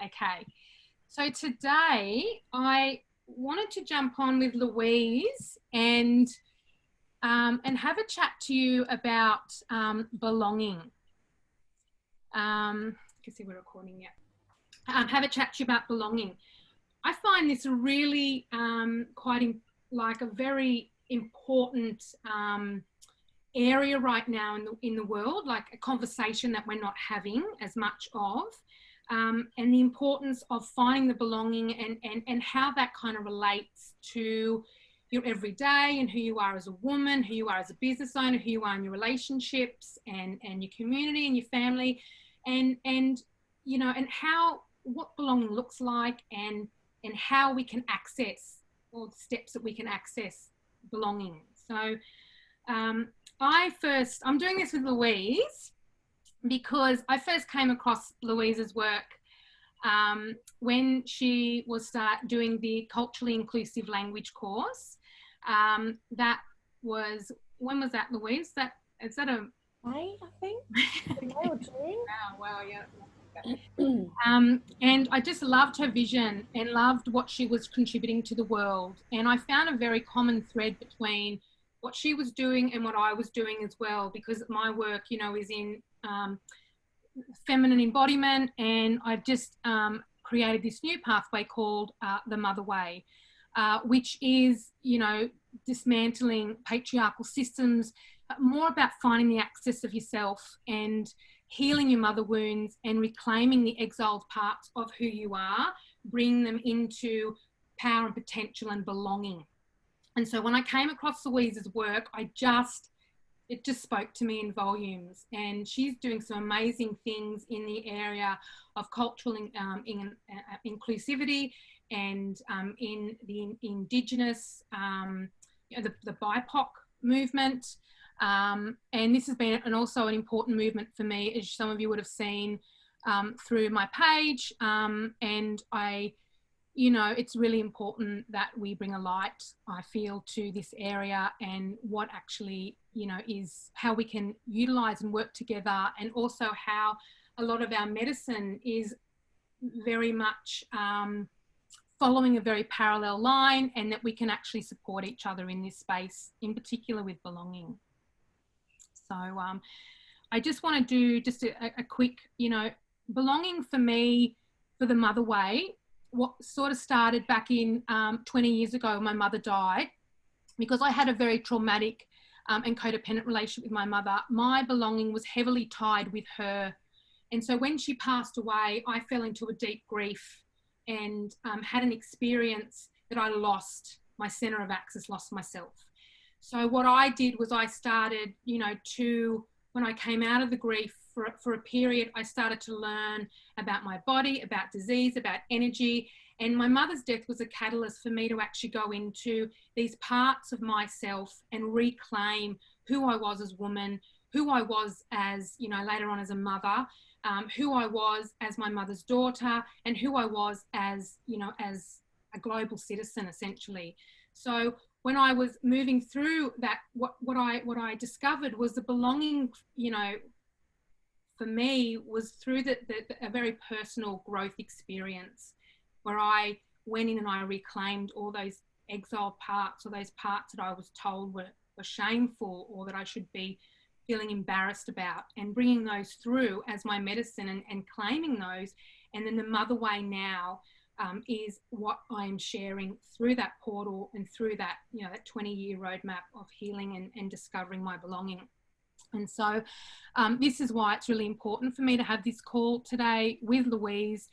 Okay. So today I wanted to jump on with Louise and have a chat to you about belonging. I can see we're recording yet. Have a chat to you about belonging. I find this really like a very important area right now in the world, like a conversation that we're not having as much of, and the importance of finding the belonging and how that kind of relates to your everyday and who you are as a woman, who you are as a business owner, who you are in your relationships and your community and your family, and you know, and what belonging looks like and how we can access, all the steps that we can access belonging. So I'm doing this with Louise because I first came across Louise's work when she was doing the culturally inclusive language course. That was, when was that, Louise? Is that a May, I think? May or June? Wow, yeah. And I just loved her vision and loved what she was contributing to the world. And I found a very common thread between what she was doing and what I was doing as well, because my work, you know, is in feminine embodiment, and I've just created this new pathway called the Mother Way, which is, you know, dismantling patriarchal systems, more about finding the access of yourself and healing your mother wounds and reclaiming the exiled parts of who you are, bringing them into power and potential and belonging. And so when I came across Louise's work, it just spoke to me in volumes. And she's doing some amazing things in the area of cultural inclusivity and in the Indigenous, the BIPOC movement. And this has been also an important movement for me, as some of you would have seen through my page. And you know, it's really important that we bring a light, I feel, to this area, and what actually, you know, is how we can utilize and work together, and also how a lot of our medicine is very much following a very parallel line, and that we can actually support each other in this space, in particular with belonging. So I just want to do just a quick, you know, belonging for me, for the Mother Way, what sort of started back in 20 years ago when my mother died, because I had a very traumatic and codependent relationship with my mother. My belonging was heavily tied with her. And so when she passed away, I fell into a deep grief and had an experience that I lost my center of access, lost myself. So what I did was I started, you know, when I came out of the grief for a period, I started to learn about my body, about disease, about energy. And my mother's death was a catalyst for me to actually go into these parts of myself and reclaim who I was as a woman, who I was as, you know, later on as a mother, who I was as my mother's daughter, and who I was as, you know, as a global citizen, essentially. So when I was moving through that, what I discovered was the belonging, you know, for me was through a very personal growth experience, where I went in and I reclaimed all those exiled parts, or those parts that I was told were shameful, or that I should be feeling embarrassed about, and bringing those through as my medicine and claiming those. And then the Mother Way now is what I'm sharing through that portal and through that, you know, that 20-year roadmap of healing and discovering my belonging. And so this is why it's really important for me to have this call today with Louise,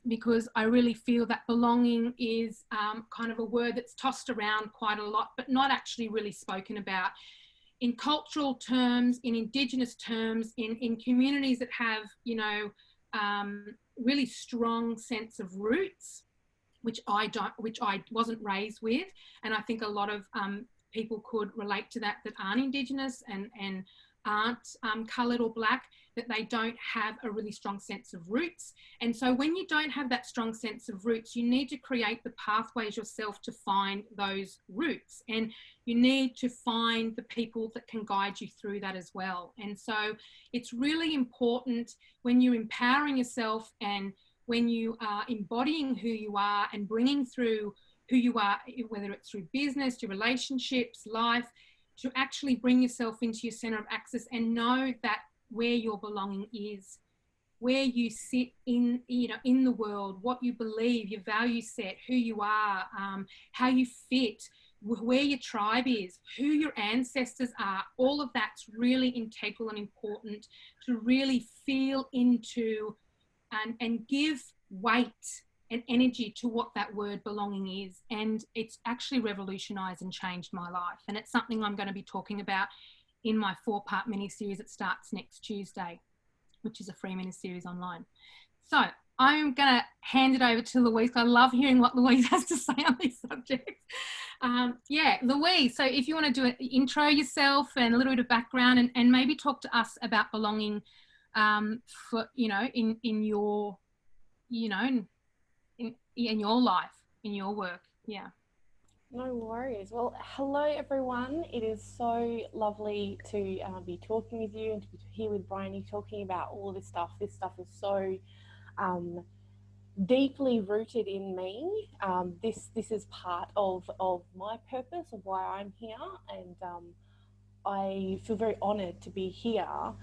because I really feel that belonging is kind of a word that's tossed around quite a lot, but not actually really spoken about in cultural terms, in Indigenous terms, in communities that have, you know, really strong sense of roots, which I wasn't raised with. And I think a lot of people could relate to that aren't Indigenous and aren't coloured or black, that they don't have a really strong sense of roots. And so when you don't have that strong sense of roots, you need to create the pathways yourself to find those roots. And you need to find the people that can guide you through that as well. And so it's really important when you're empowering yourself and when you are embodying who you are and bringing through who you are, whether it's through business, your relationships, life, to actually bring yourself into your center of access and know that where your belonging is, where you sit in, in the world, what you believe, your value set, who you are, how you fit, where your tribe is, who your ancestors are. All of that's really integral and important to really feel into and give weight and energy to what that word belonging is. And it's actually revolutionized and changed my life. And it's something I'm going to be talking about in my 4-part mini-series that starts next Tuesday, which is a free mini-series online. So I'm going to hand it over to Louise. I love hearing what Louise has to say on these subjects. Yeah, Louise, so if you want to do an intro yourself and a little bit of background and maybe talk to us about belonging for, in your, in your life, in your work. Yeah. No worries. Well, hello everyone. It is so lovely to be talking with you and to be here with Briony talking about all of this stuff. This stuff is so deeply rooted in me. This is part of my purpose, of why I'm here, and I feel very honoured to be here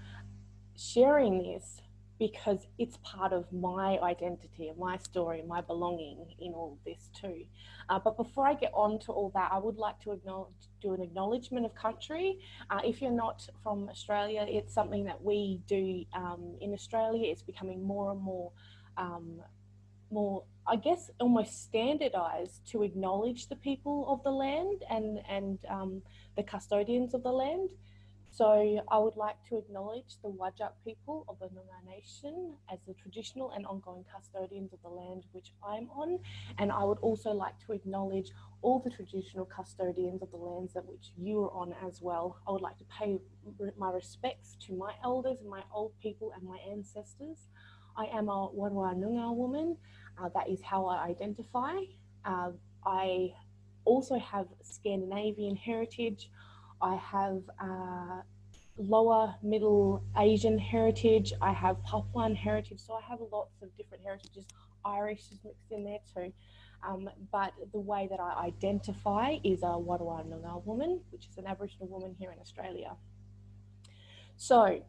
sharing this because it's part of my identity, my story, my belonging in all of this too. But before I get on to all that, I would like to do an acknowledgement of country. If you're not from Australia, it's something that we do in Australia. It's becoming more and more, I guess, almost standardized to acknowledge the people of the land and the custodians of the land. So I would like to acknowledge the Whadjuk people of the Noongar Nation as the traditional and ongoing custodians of the land which I'm on. And I would also like to acknowledge all the traditional custodians of the lands that which you are on as well. I would like to pay my respects to my elders and my old people and my ancestors. I am a Wadwa Noongar woman. That is how I identify. I also have Scandinavian heritage. I have lower middle Asian heritage. I have Papuan heritage. So I have lots of different heritages. Irish is mixed in there too. But the way that I identify is a Wadwa Noongar woman, which is an Aboriginal woman here in Australia. So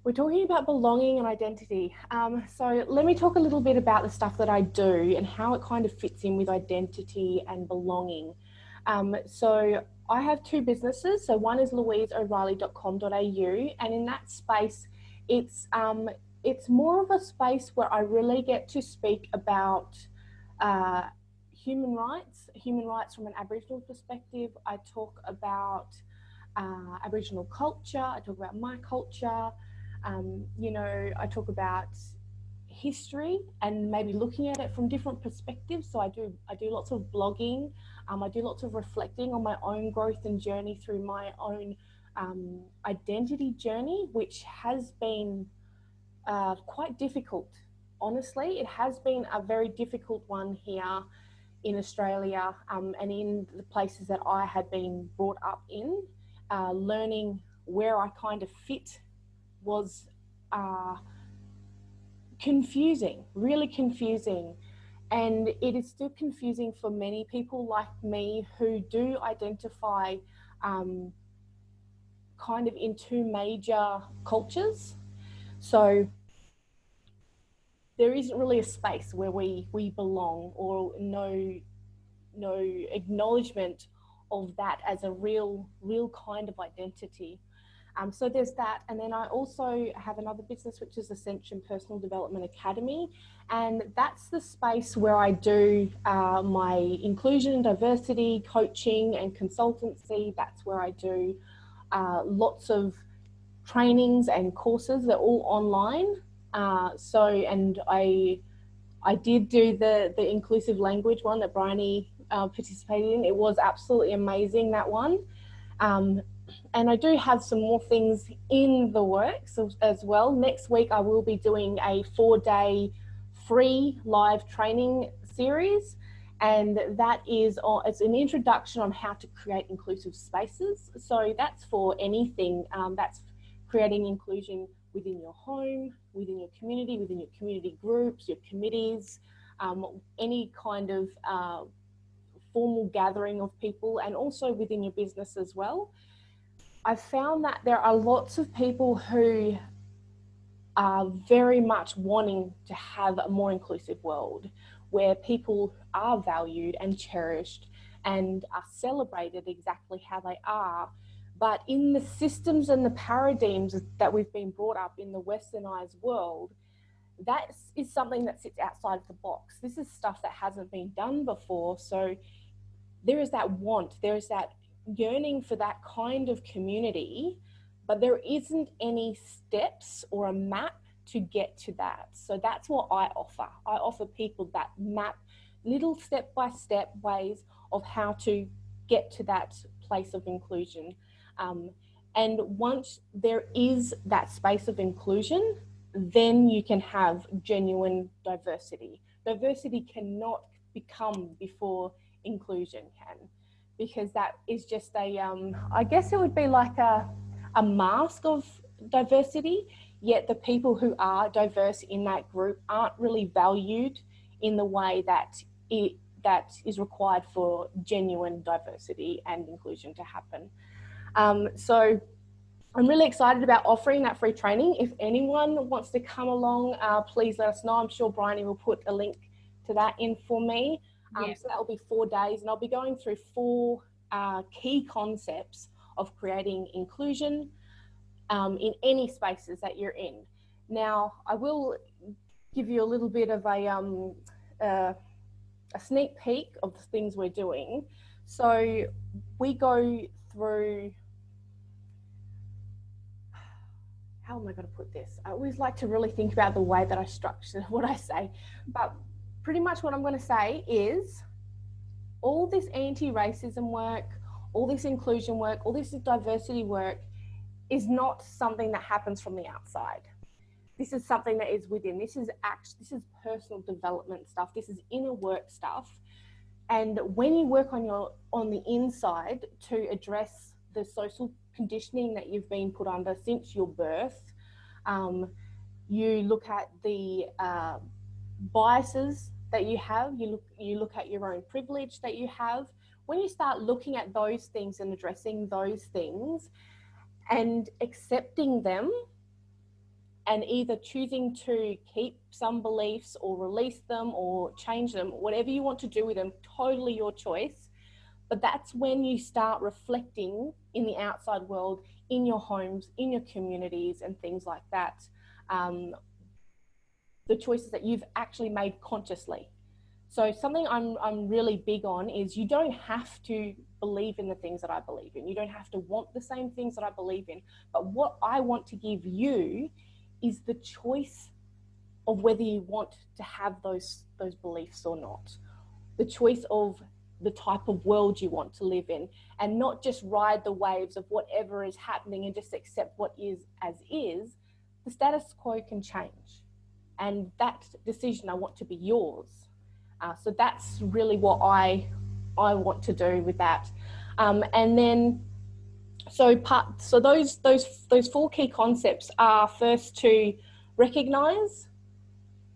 we're talking about belonging and identity. So let me talk a little bit about the stuff that I do and how it kind of fits in with identity and belonging. So I have 2 businesses. So one is louiseoreilly.com.au, and in that space, it's more of a space where I really get to speak about human rights from an Aboriginal perspective. I talk about Aboriginal culture. I talk about my culture. I talk about history and maybe looking at it from different perspectives. So I do lots of blogging. I do lots of reflecting on my own growth and journey through my own identity journey, which has been quite difficult. Honestly, it has been a very difficult one here in Australia and in the places that I had been brought up in. Learning where I kind of fit was confusing, really confusing. And it is still confusing for many people like me who do identify kind of in 2 major cultures. So there isn't really a space where we belong, or no acknowledgement of that as a real kind of identity. So there's that. And then I also have another business, which is Ascension Personal Development Academy. And that's the space where I do my inclusion and diversity coaching and consultancy. That's where I do lots of trainings and courses. They're all online. And I did do the inclusive language one that Briony participated in. It was absolutely amazing, that one. And I do have some more things in the works as well. Next week, I will be doing a 4-day free live training series. And that is, it's an introduction on how to create inclusive spaces. So that's for anything. That's creating inclusion within your home, within your community groups, your committees, any kind of formal gathering of people, and also within your business as well. I've found that there are lots of people who are very much wanting to have a more inclusive world where people are valued and cherished and are celebrated exactly how they are. But in the systems and the paradigms that we've been brought up in the westernized world, that is something that sits outside of the box. This is stuff that hasn't been done before. So there is that want, there is that yearning for that kind of community, but there isn't any steps or a map to get to that. So that's what I offer. I offer people that map, little step-by-step ways of how to get to that place of inclusion. And once there is that space of inclusion, then you can have genuine diversity. Diversity cannot become before inclusion can, because that is just a, I guess it would be like a mask of diversity, yet the people who are diverse in that group aren't really valued in the way that is required for genuine diversity and inclusion to happen. So I'm really excited about offering that free training. If anyone wants to come along, please let us know. I'm sure Briony will put a link to that in for me. So that will be 4 days, and I'll be going through 4 key concepts of creating inclusion in any spaces that you're in. Now, I will give you a little bit of a sneak peek of the things we're doing. So we go through, how am I going to put this? I always like to really think about the way that I structure what I say, but pretty much what I'm going to say is all this anti-racism work, all this inclusion work, all this diversity work is not something that happens from the outside. This is something that is within. This is personal development stuff. This is inner work stuff. And when you work on the inside to address the social conditioning that you've been put under since your birth, you look at the biases that you have, you look at your own privilege that you have. When you start looking at those things and addressing those things and accepting them, and either choosing to keep some beliefs or release them or change them, whatever you want to do with them, totally your choice. But that's when you start reflecting in the outside world, in your homes, in your communities and things like that, the choices that you've actually made consciously. So something I'm really big on is you don't have to believe in the things that I believe in. You don't have to want the same things that I believe in. But what I want to give you is the choice of whether you want to have those beliefs or not. The choice of the type of world you want to live in, and not just ride the waves of whatever is happening and just accept what is as is. The status quo can change, and that decision I want to be yours. So that's really what I want to do with that. And then so those 4 key concepts are first to recognize,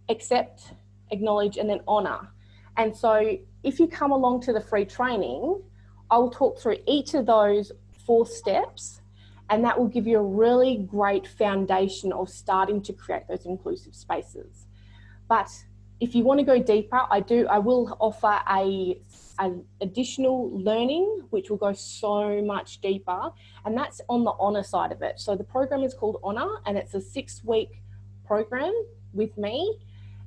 accept, acknowledge, and then honor. And so if you come along to the free training, I will talk through each of those 4 steps, and that will give you a really great foundation of starting to create those inclusive spaces. But if you want to go deeper, I will offer an additional learning, which will go so much deeper, and that's on the honor side of it. So the program is called Honor, and it's a 6-week program with me,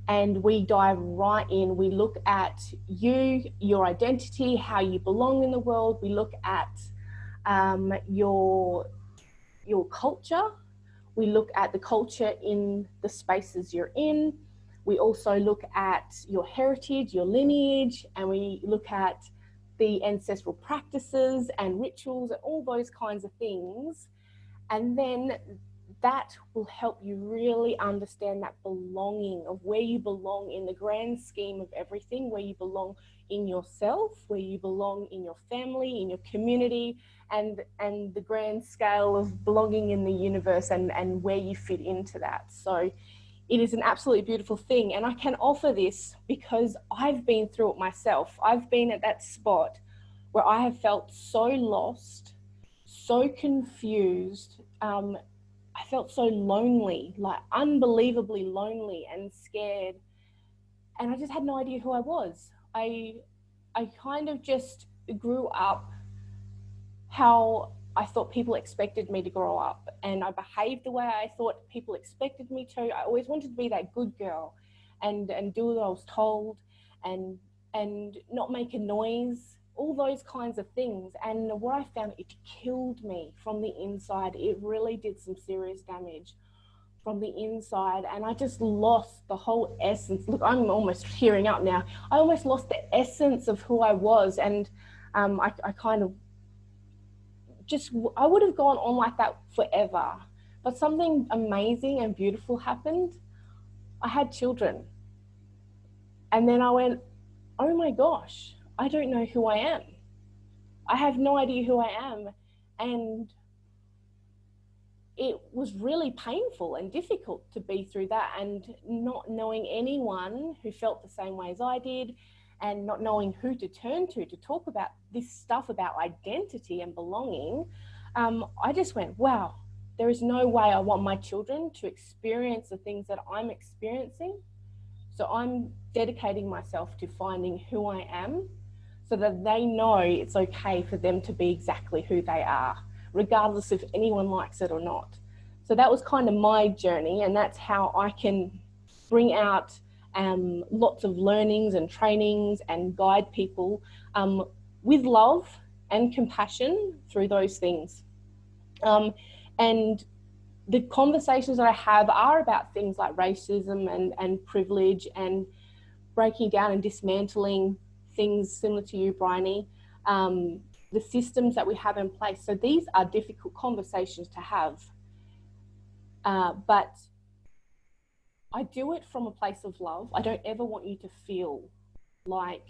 and we dive right in. We look at you, your identity, how you belong in the world. We look at your culture. We look at the culture in the spaces you're in. We also look at your heritage, your lineage, and we look at the ancestral practices and rituals and all those kinds of things. And then that will help you really understand that belonging of where you belong in the grand scheme of everything, where you belong in yourself, where you belong in your family, in your community, and the grand scale of belonging in the universe, and where you fit into that. So it is an absolutely beautiful thing. And I can offer this because I've been through it myself. I've been at that spot where I have felt so lost, so confused. I felt so lonely, like unbelievably lonely and scared. And I just had no idea who I was. I kind of just grew up how I thought people expected me to grow up, and I behaved the way I thought people expected me to. I always wanted to be that good girl and do what I was told, and not make a noise, all those kinds of things. And what I found, it killed me from the inside. It really did some serious damage from the inside, and I just lost the whole essence. Look, I'm almost tearing up now. I almost lost the essence of who I was, and I kind of just, I would have gone on like that forever. But something amazing and beautiful happened. I had children. And then I went, oh my gosh, I don't know who I am. I have no idea who I am. And it was really painful and difficult to be through that, and not knowing anyone who felt the same way as I did, and not knowing who to turn to talk about this stuff about identity and belonging. I just went, wow, there is no way I want my children to experience the things that I'm experiencing. So I'm dedicating myself to finding who I am, so that they know it's okay for them to be exactly who they are, regardless if anyone likes it or not. So that was kind of my journey, and that's how I can bring out lots of learnings and trainings and guide people with love and compassion through those things. And the conversations that I have are about things like racism and privilege, and breaking down and dismantling things similar to you, Briony, the systems that we have in place. So these are difficult conversations to have, but I do it from a place of love. I don't ever want you to feel like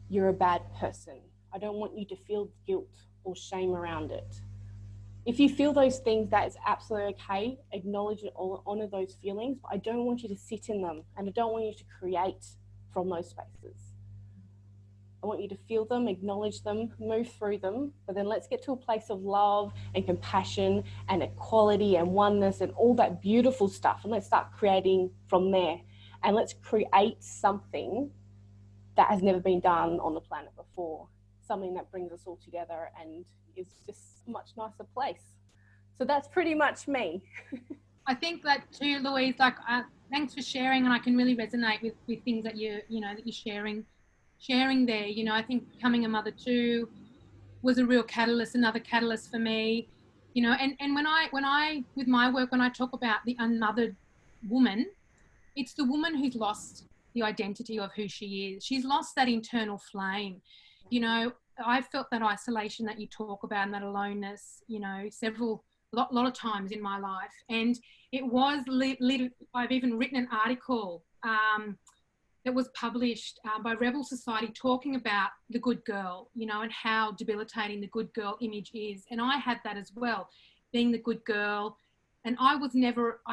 you're a bad person. I don't want you to feel guilt or shame around it. If you feel those things, that is absolutely okay. Acknowledge it or honor those feelings, but I don't want you to sit in them, and I don't want you to create from those spaces. I want you to feel them, acknowledge them, move through them, but then let's get to a place of love and compassion and equality and oneness and all that beautiful stuff, and let's start creating from there. And let's create something that has never been done on the planet before, something that brings us all together and is just a much nicer place. So that's pretty much me. I think that too, Louise, like thanks for sharing, and I can really resonate with things that you're sharing there. I think becoming a mother too was a real catalyst, another catalyst for me. And when I with my work, when I talk about the unmothered woman, it's the woman who's lost the identity of who she is. She's lost that internal flame. I felt that isolation that you talk about, and that aloneness, lot of times in my life. And it was, I've even written an article that was published by Rebel Society talking about the good girl, and how debilitating the good girl image is. And I had that as well, being the good girl. And I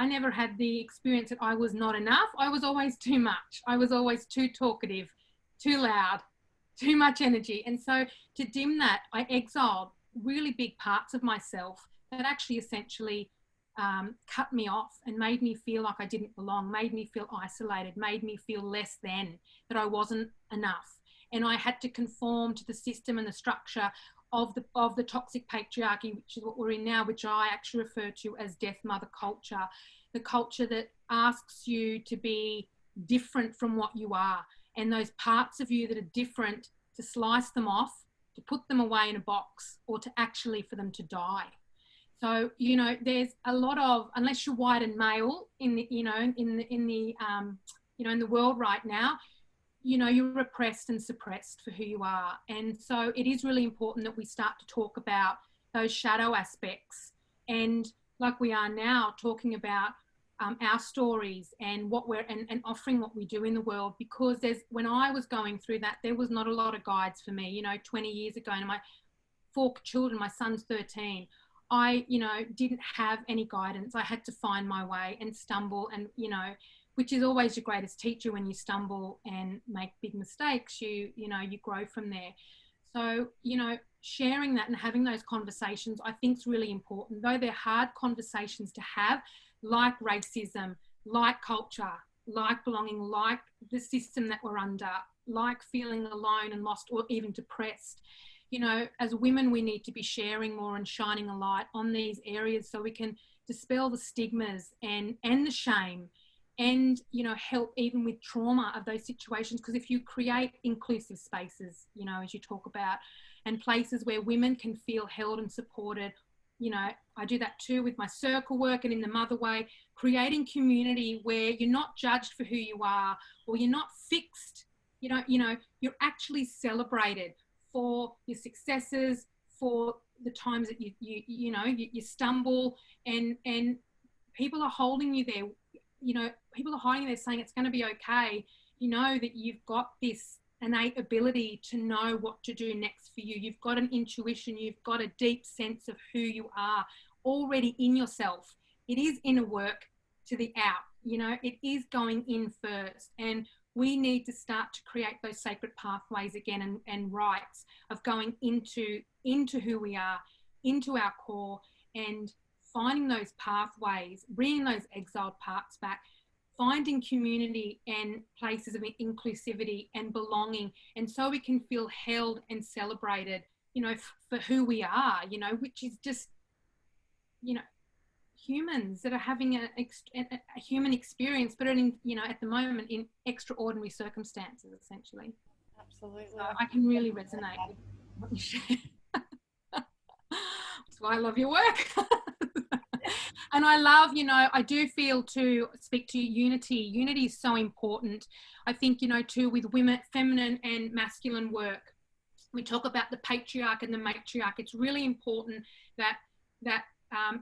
never had the experience that I was not enough. I was always too much. I was always too talkative, too loud, too much energy. And so to dim that, I exiled really big parts of myself that actually essentially cut me off and made me feel like I didn't belong, made me feel isolated, made me feel less than, that I wasn't enough. And I had to conform to the system and the structure of the toxic patriarchy, which is what we're in now, which I actually refer to as death mother culture, the culture that asks you to be different from what you are, and those parts of you that are different, to slice them off, to put them away in a box, or to actually for them to die. So there's a lot of, unless you're white and male in the in the world right now, you're repressed and suppressed for who you are. And so it is really important that we start to talk about those shadow aspects, and like we are now talking about our stories and what and offering what we do in the world. Because when I was going through that, there was not a lot of guides for me, 20 years ago. And my 4 children, my son's 13, I, you know, didn't have any guidance. I had to find my way and stumble, and, you know, which is always your greatest teacher. When you stumble and make big mistakes, you know, you grow from there. So, you know, sharing that and having those conversations, I think, is really important. Though they're hard conversations to have, like racism, like culture, like belonging, like the system that we're under, like feeling alone and lost or even depressed. You know, as women, we need to be sharing more and shining a light on these areas so we can dispel the stigmas and the shame, and, you know, help even with trauma of those situations. Because if you create inclusive spaces, you know, as you talk about, and places where women can feel held and supported, you know, I do that too with my circle work and in the Mother Way, creating community where you're not judged for who you are, or you're not fixed, you know, you're actually celebrated for your successes, for the times that you know, you stumble, and people are holding you there. You know, people are hiding there saying it's going to be okay. You know that you've got this innate ability to know what to do next for you. You've got an intuition. You've got a deep sense of who you are already in yourself. It is inner work to the out. You know, it is going in first. And we need to start to create those sacred pathways again, and rights of going into who we are, into our core, and finding those pathways, bringing those exiled parts back, finding community and places of inclusivity and belonging, and so we can feel held and celebrated, you know, for who we are, you know, which is just, you know, humans that are having a human experience, but in, you know, at the moment in extraordinary circumstances, essentially. Absolutely. So I can really resonate with what you share. That's why I love your work. And I love, you know, I do feel to speak to unity. Unity is so important. I think, you know, too, with women, feminine and masculine work, we talk about the patriarch and the matriarch. It's really important that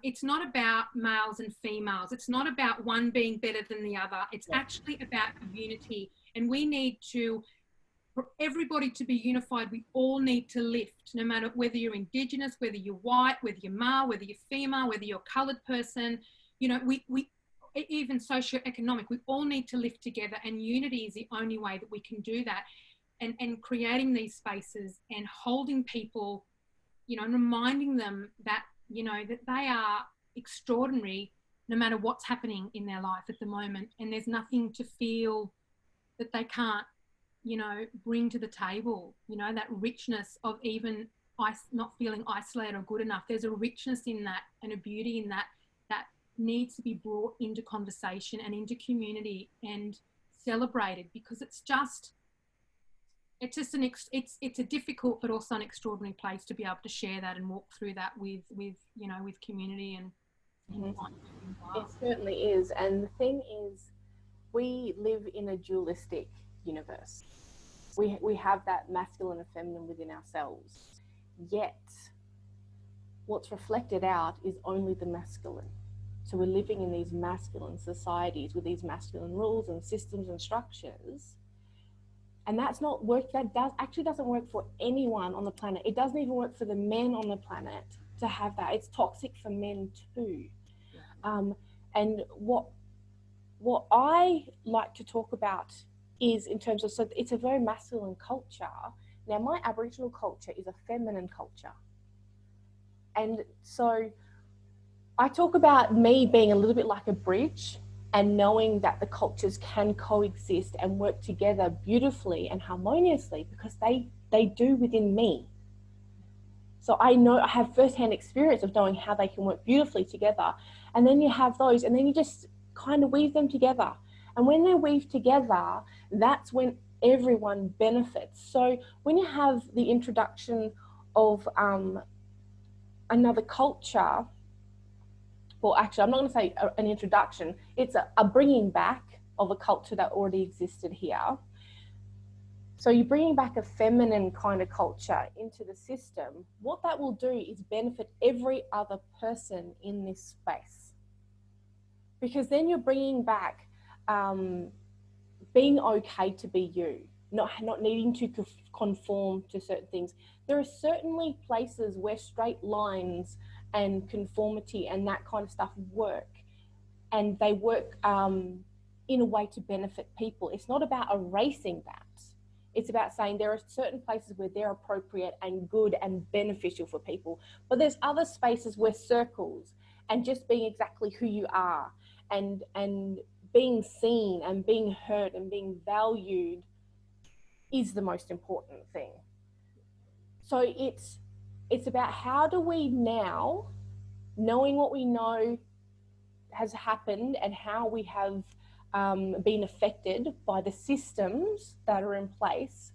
it's not about males and females. It's not about one being better than the other. It's actually about unity. And we need to, for everybody to be unified, we all need to lift, no matter whether you're Indigenous, whether you're white, whether you're male, whether you're female, whether you're coloured person, you know, we even socioeconomic, we all need to lift together, and unity is the only way that we can do that. And creating these spaces and holding people, you know, and reminding them that, you know, that they are extraordinary no matter what's happening in their life at the moment, and there's nothing to feel that they can't, you know, bring to the table, you know, that richness of even not feeling isolated or good enough. There's a richness in that and a beauty in that that needs to be brought into conversation and into community and celebrated, because it's just it's a difficult but also an extraordinary place to be able to share that and walk through that with you know, with community and It certainly is. And the thing is, we live in a dualistic universe. We have that masculine and feminine within ourselves, yet what's reflected out is only the masculine. So we're living in these masculine societies with these masculine rules and systems and structures, and that's not work. That actually doesn't work for anyone on the planet. It doesn't even work for the men on the planet to have that. It's toxic for men too. And what I like to talk about is in terms of, so it's a very masculine culture. Now, my Aboriginal culture is a feminine culture. And so I talk about me being a little bit like a bridge, and knowing that the cultures can coexist and work together beautifully and harmoniously, because they do within me. So I know, I have firsthand experience of knowing how they can work beautifully together. And then you have those, and then you just kind of weave them together. And when they weave together, that's when everyone benefits. So when you have the introduction of another culture, well, actually, I'm not going to say an introduction, it's a bringing back of a culture that already existed here. So you're bringing back a feminine kind of culture into the system. What that will do is benefit every other person in this space. Because then you're bringing back being okay to be you, not needing to conform to certain things. There are certainly places where straight lines and conformity and that kind of stuff work, and they work in a way to benefit people. It's not about erasing that. It's about saying there are certain places where they're appropriate and good and beneficial for people, but there's other spaces where circles and just being exactly who you are and being seen and being heard and being valued is the most important thing. So it's about how do we now, knowing what we know has happened and how we have been affected by the systems that are in place,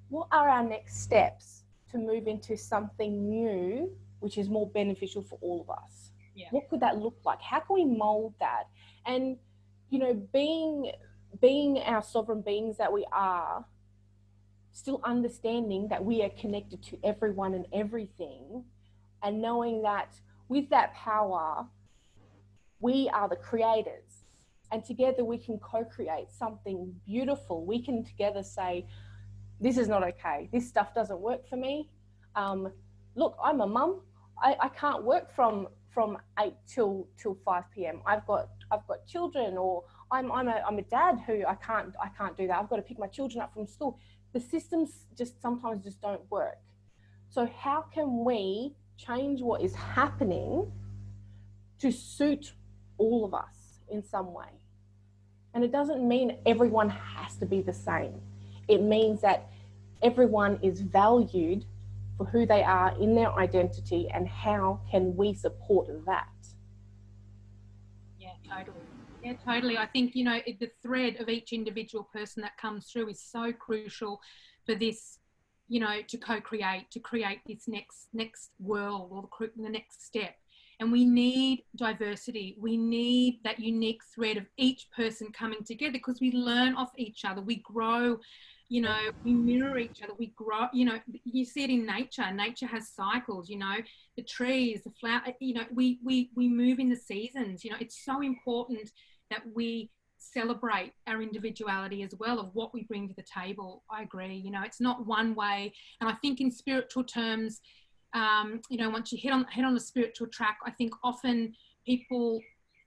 what are our next steps to move into something new which is more beneficial for all of us? Yeah. What could that look like? How can we mold that? And, you know, being our sovereign beings that we are, still understanding that we are connected to everyone and everything, and knowing that with that power, we are the creators, and together we can co-create something beautiful. We can together say, this is not okay. This stuff doesn't work for me. Look, I'm a mum. I can't work from 8 till 5 p.m. I've got children, or I'm a dad who I can't do that. I've got to pick my children up from school. The systems just sometimes just don't work. So how can we change what is happening to suit all of us in some way? And it doesn't mean everyone has to be the same. It means that everyone is valued for who they are in their identity, and how can we support that? Yeah, totally. Yeah, totally. I think, you know, the thread of each individual person that comes through is so crucial for this, you know, to co-create, to create this next world, or the next step. And we need diversity. We need that unique thread of each person coming together, because we learn off each other. We grow, you know, we mirror each other. We grow, you know, you see it in nature. Nature has cycles, you know, the trees, the flower, you know, we move in the seasons. You know, it's so important that we celebrate our individuality as well, of what we bring to the table. I agree. You know, it's not one way. And I think in spiritual terms, you know, once you hit on the spiritual track, I think often people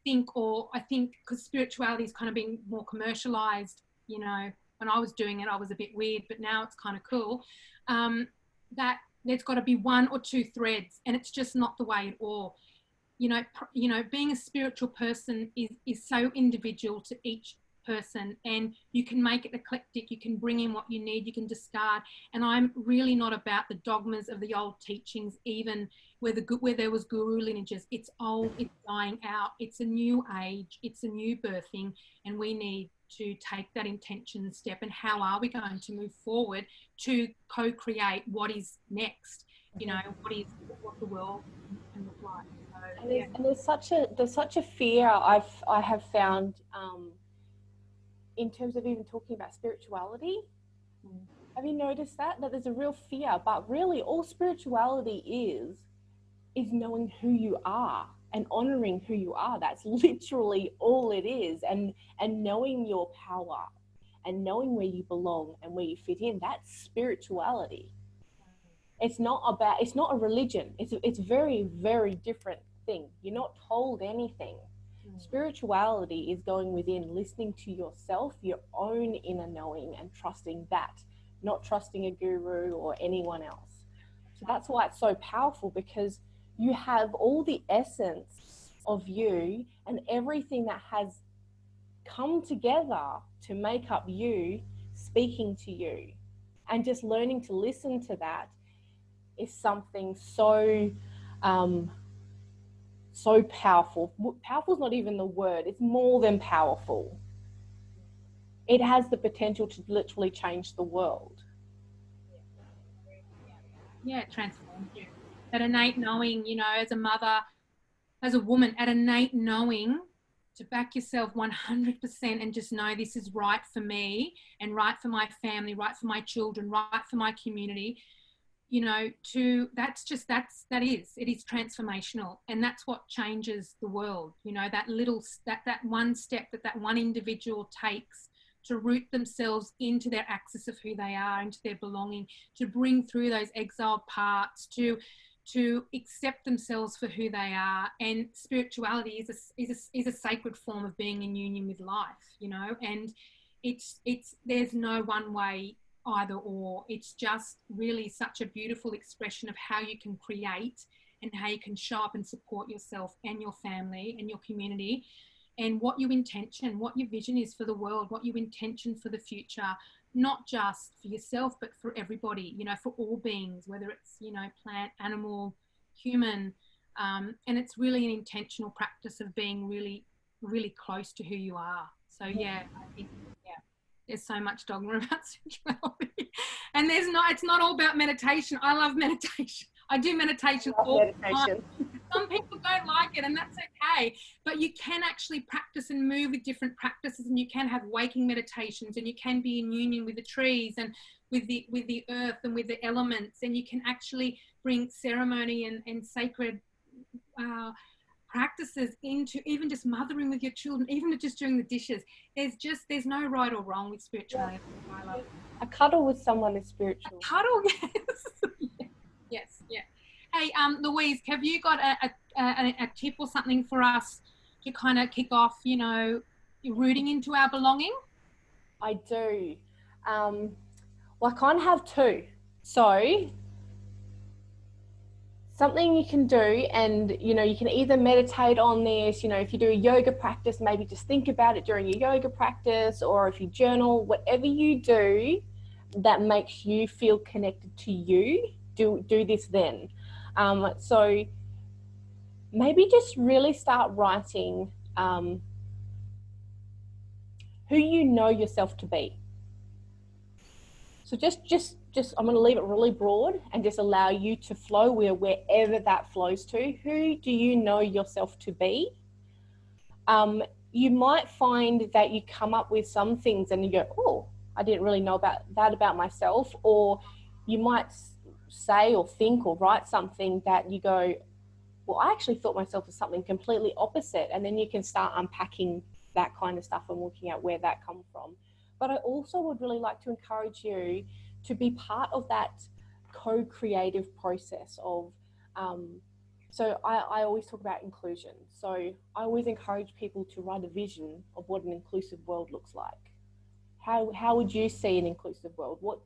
think, or I think because spirituality is kind of being more commercialized, you know, when I was doing it, I was a bit weird, but now it's kind of cool, that there's got to be one or two threads, and it's just not the way at all. You know, being a spiritual person is so individual to each person, and you can make it eclectic. You can bring in what you need, you can discard. And I'm really not about the dogmas of the old teachings, even where there was guru lineages. It's old, it's dying out, it's a new age, it's a new birthing, and we need to take that intention step. And how are we going to move forward to co-create what is next? You know, what the world can look like. So, yeah. And there's such a fear I have found in terms of even talking about spirituality. Have you noticed that there's a real fear? But really, all spirituality is knowing who you are and honoring who you are. That's literally all it is. And knowing your power and knowing where you belong and where you fit in. That's spirituality. It's not a religion. It's very, very different thing. You're not told anything. Spirituality is going within, listening to yourself, your own inner knowing, and trusting that, not trusting a guru or anyone else. So that's why it's so powerful, because you have all the essence of you and everything that has come together to make up you, speaking to you. And just learning to listen to that is something so so powerful. Powerful is not even the word. It's more than powerful. It has the potential to literally change the world. Yeah, it transforms you. That innate knowing, you know, as a mother, as a woman, that innate knowing to back yourself 100% and just know this is right for me and right for my family, right for my children, right for my community. You know, it is transformational, and that's what changes the world. You know, that one step that one individual takes to root themselves into their axis of who they are, into their belonging, to bring through those exiled parts, to to accept themselves for who they are. And spirituality is a sacred form of being in union with life, you know, and it's there's no one way either or. It's just really such a beautiful expression of how you can create and how you can show up and support yourself and your family and your community, and what your intention, what your vision is for the world, what your intention for the future, not just for yourself, but for everybody, you know, for all beings, whether it's, you know, plant, animal, human. And it's really an intentional practice of being really, really close to who you are. So, yeah, I think, yeah, there's so much dogma about sexuality. And it's not all about meditation. I love meditation. I do meditation all the time. Some people don't like it, and that's okay. But you can actually practice and move with different practices, and you can have waking meditations, and you can be in union with the trees and with the earth and with the elements, and you can actually bring ceremony and sacred practices into even just mothering with your children, even just doing the dishes. There's no right or wrong with spirituality. Yeah. I love it. A cuddle with someone is spiritual. A cuddle, yes. Yes, yeah. Hey, Louise, have you got a tip or something for us to kind of kick off, you know, rooting into our belonging? I do. Well, I kind of have two. So something you can do, and, you know, you can either meditate on this, you know, if you do a yoga practice, maybe just think about it during your yoga practice, or if you journal, whatever you do that makes you feel connected to you, do this then. So maybe just really start writing who you know yourself to be. So just I'm going to leave it really broad and just allow you to flow wherever that flows to. Who do you know yourself to be? You might find that you come up with some things and you go, oh, I didn't really know about myself. Or you might say or think or write something that you go, well, I actually thought myself as something completely opposite. And then you can start unpacking that kind of stuff and looking at where that comes from. But I also would really like to encourage you to be part of that co-creative process of, so I always talk about inclusion. So I always encourage people to write a vision of what an inclusive world looks like. How would you see an inclusive world? What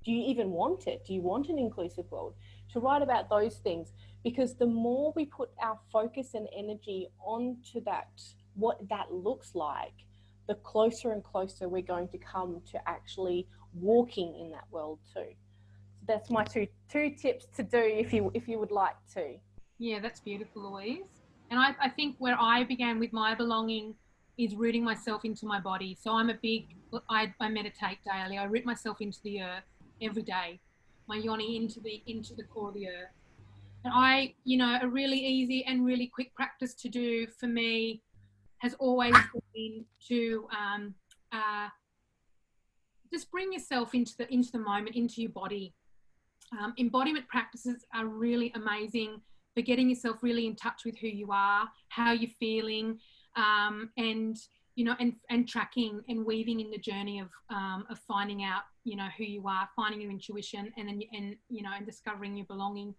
do you even want it? Do you want an inclusive world? To write about those things, because the more we put our focus and energy onto that, what that looks like, the closer and closer we're going to come to actually walking in that world too. So that's my two tips to do if you would like to. Yeah, that's beautiful, Louise. And I think where I began with my belonging is rooting myself into my body. So I meditate daily. I root myself into the earth every day, my yoni into the core of the earth. And you know, a really easy and really quick practice to do for me has always been to just bring yourself into the moment, into your body. Embodiment practices are really amazing for getting yourself really in touch with who you are, how you're feeling, and, you know, and tracking and weaving in the journey of finding out, you know, who you are, finding your intuition, and you know, and discovering your belonging.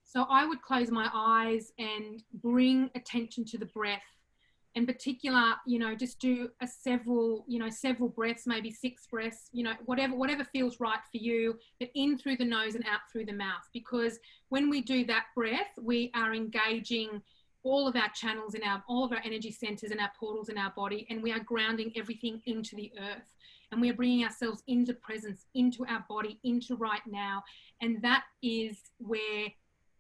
So I would close my eyes and bring attention to the breath. In particular, you know, just do several breaths, maybe 6 breaths, you know, whatever feels right for you, but in through the nose and out through the mouth. Because when we do that breath, we are engaging all of our channels all of our energy centers and our portals in our body, and we are grounding everything into the earth, and we are bringing ourselves into presence, into our body, into right now. And that is where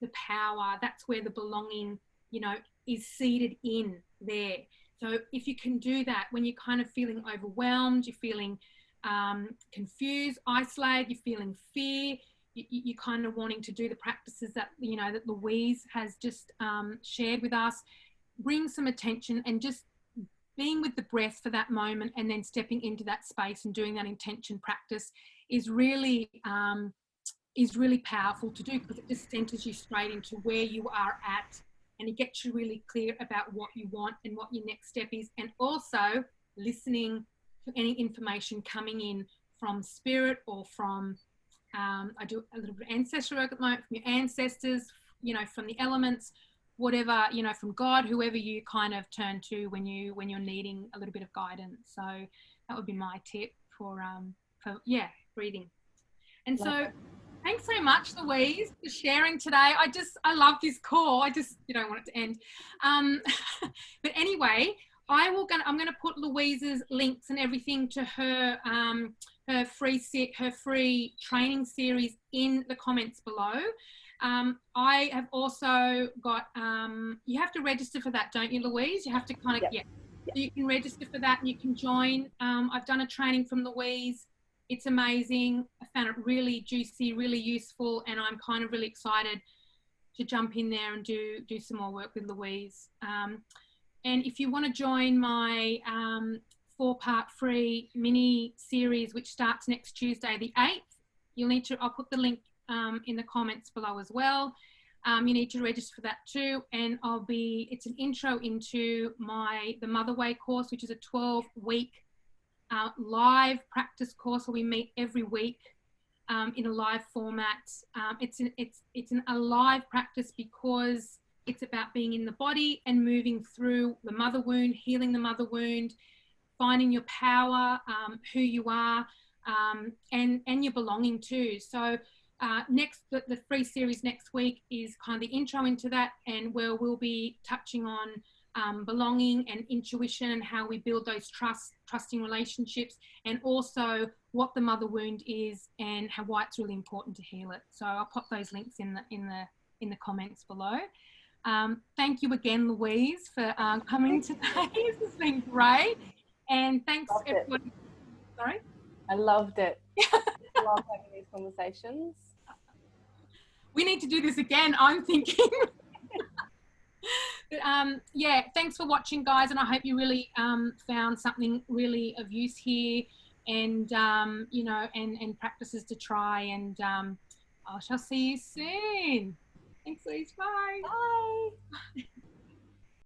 the power, that's where the belonging, you know, is seated in there. So if you can do that when you're kind of feeling overwhelmed, you're feeling confused, isolated, you're feeling fear, you're kind of wanting to do the practices that, you know, that Louise has just shared with us, bring some attention and just being with the breath for that moment, and then stepping into that space and doing that intention practice is really powerful to do, because it just centers you straight into where you are at, and it gets you really clear about what you want and what your next step is, and also listening to any information coming in from spirit or from I do a little bit of ancestral work at the moment from your ancestors, you know, from the elements, whatever, you know, from God, whoever you kind of turn to when you're needing a little bit of guidance. So that would be my tip for yeah, breathing. And so thanks so much, Louise, for sharing today. I love this call. I just, you don't want it to end. But anyway, I'm going to put Louise's links and everything to her her free training series in the comments below. I have also got, you have to register for that, don't you, Louise? You have to kind of, yeah. So you can register for that and you can join. I've done a training from Louise. It's amazing. I found it really juicy, really useful, and I'm kind of really excited to jump in there and do some more work with Louise. And if you want to join my 4-part free mini series, which starts next Tuesday, the 8th, I'll put the link in the comments below as well. You need to register for that too. And it's an intro into the Mother Way course, which is a 12-week live practice course where we meet every week in a live format. It's a live practice because it's about being in the body and moving through the mother wound, healing the mother wound, finding your power, who you are, and your belonging too. So the free series next week is kind of the intro into that, and where we'll be touching on belonging and intuition and how we build those trusting relationships, and also what the mother wound is and why it's really important to heal it. So I'll pop those links in the comments below. Thank you again, Louise, for coming today. This has been great, and thanks everybody. Sorry, I loved it. I love having these conversations. We need to do this again, I'm thinking. But yeah, thanks for watching, guys, and I hope you really found something really of use here, and you know, and practices to try, and I shall see you soon. Thanks, Louise. Bye. Bye.